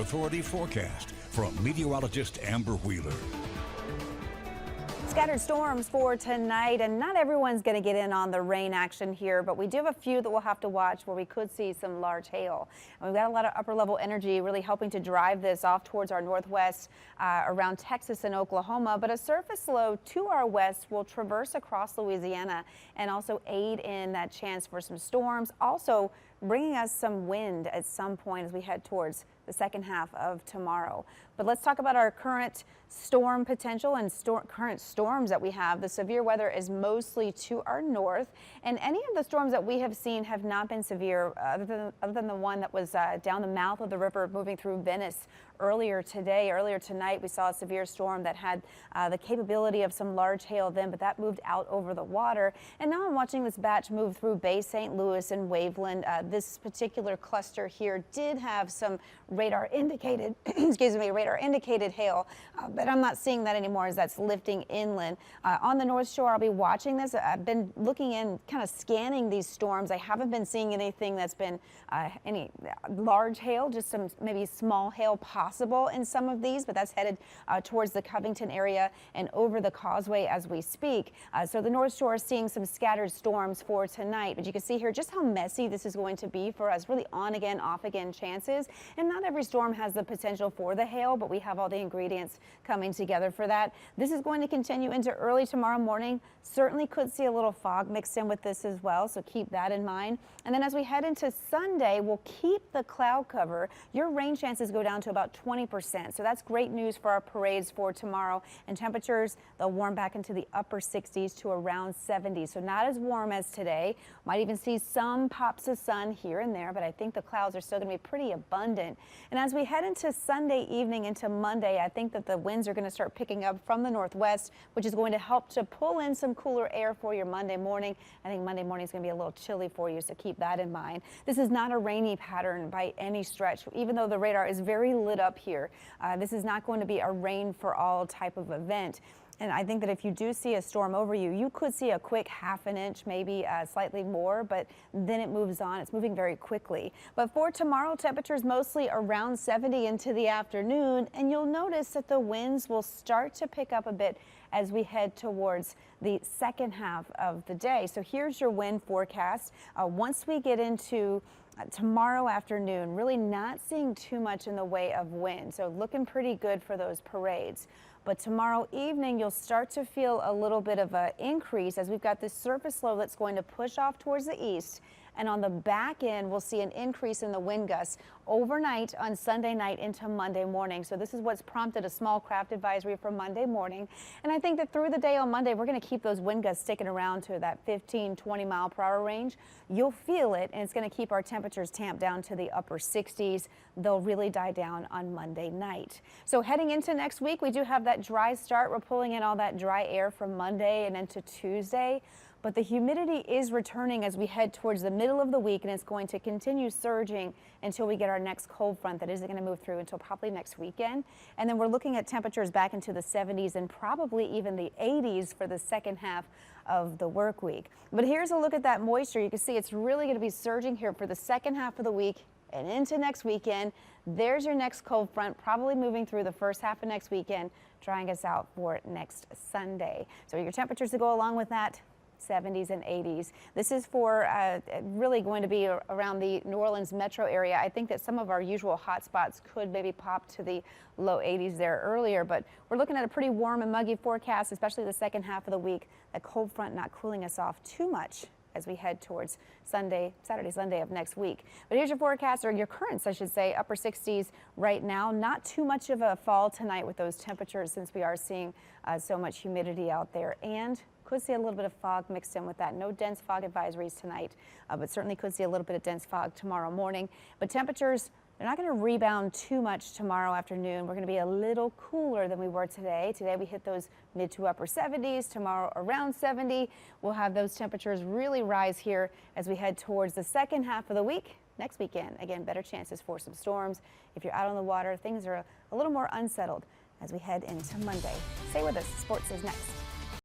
Authority forecast from meteorologist Amber Wheeler. Scattered storms for tonight, and not everyone's going to get in on the rain action here, but we do have a few that we'll have to watch where we could see some large hail. And we've got a lot of upper level energy really helping to drive this off towards our northwest around Texas and Oklahoma, but a surface low to our west will traverse across Louisiana and also aid in that chance for some storms, also bringing us some wind at some point as we head towards the second half of tomorrow. But let's talk about our current storm potential and current storms that we have. The severe weather is mostly to our north, and any of the storms that we have seen have not been severe other than the one that was down the mouth of the river moving through Venice earlier today. Earlier tonight, we saw a severe storm that had the capability of some large hail then, but that moved out over the water. And now I'm watching this batch move through Bay St. Louis and Waveland. This particular cluster here did have some radar indicated, excuse me, radar indicated hail, but I'm not seeing that anymore as that's lifting inland. On the North Shore, I'll be watching this. I've been looking in, kind of scanning these storms. I haven't been seeing anything that's been any large hail, just some maybe small hail possible in some of these, but that's headed towards the Covington area and over the causeway as we speak. So the North Shore is seeing some scattered storms for tonight, but you can see here just how messy this is going to be for us, really on again, off again chances. And not every storm has the potential for the hail, but we have all the ingredients coming together for that. This is going to continue into early tomorrow morning. Certainly could see a little fog mixed in with this as well, so keep that in mind. And then as we head into Sunday, we'll keep the cloud cover. Your rain chances go down to about 20%, so that's great news for our parades for tomorrow. And temperatures, they'll warm back into the upper 60s to around 70, so not as warm as today. Might even see some pops of sun here and there, but I think the clouds are still going to be pretty abundant. And as we head into Sunday evening into Monday, I think that the winds are going to start picking up from the northwest, which is going to help to pull in some cooler air for your Monday morning. I think Monday morning is going to be a little chilly for you, so keep that in mind. This is not a rainy pattern by any stretch, even though the radar is very lit up here. This is not going to be a rain for all type of event. And I think that if you do see a storm over you, you could see a quick half an inch, maybe slightly more, but then it moves on. It's moving very quickly. But for tomorrow, temperatures mostly around 70 into the afternoon, and you'll notice that the winds will start to pick up a bit as we head towards the second half of the day. So here's your wind forecast. Once we get into tomorrow afternoon, really not seeing too much in the way of wind, so looking pretty good for those parades. But tomorrow evening, you'll start to feel a little bit of an increase as we've got this surface low that's going to push off towards the east. And on the back end, we'll see an increase in the wind gusts overnight on Sunday night into Monday morning. So this is what's prompted a small craft advisory for Monday morning. And I think that through the day on Monday, we're going to keep those wind gusts sticking around to that 15, 20 mile per hour range. You'll feel it, and it's going to keep our temperatures tamped down to the upper 60s. They'll really die down on Monday night. So heading into next week, we do have that dry start. We're pulling in all that dry air from Monday and into Tuesday. But the humidity is returning as we head towards the middle of the week, and it's going to continue surging until we get our next cold front that isn't going to move through until probably next weekend. And then we're looking at temperatures back into the 70s and probably even the 80s for the second half of the work week. But here's a look at that moisture. You can see it's really going to be surging here for the second half of the week and into next weekend. There's your next cold front, probably moving through the first half of next weekend, drying us out for next Sunday. So your temperatures to go along with that, 70s and 80s. This is for really going to be around the New Orleans metro area. I think that some of our usual hot spots could maybe pop to the low 80s there earlier, but we're looking at a pretty warm and muggy forecast, especially the second half of the week. That cold front not cooling us off too much as we head towards Saturday, Sunday of next week. But here's your forecast, or your currents, I should say, upper 60s right now. Not too much of a fall tonight with those temperatures since we are seeing so much humidity out there, and could see a little bit of fog mixed in with that. No dense fog advisories tonight, but certainly could see a little bit of dense fog tomorrow morning. But temperatures, they're not going to rebound too much tomorrow afternoon. We're going to be a little cooler than we were today. Today we hit those mid to upper 70s. Tomorrow around 70. We'll have those temperatures really rise here as we head towards the second half of the week. Next weekend, again, better chances for some storms. If you're out on the water, things are a little more unsettled as we head into Monday. Stay with us. Sports is next.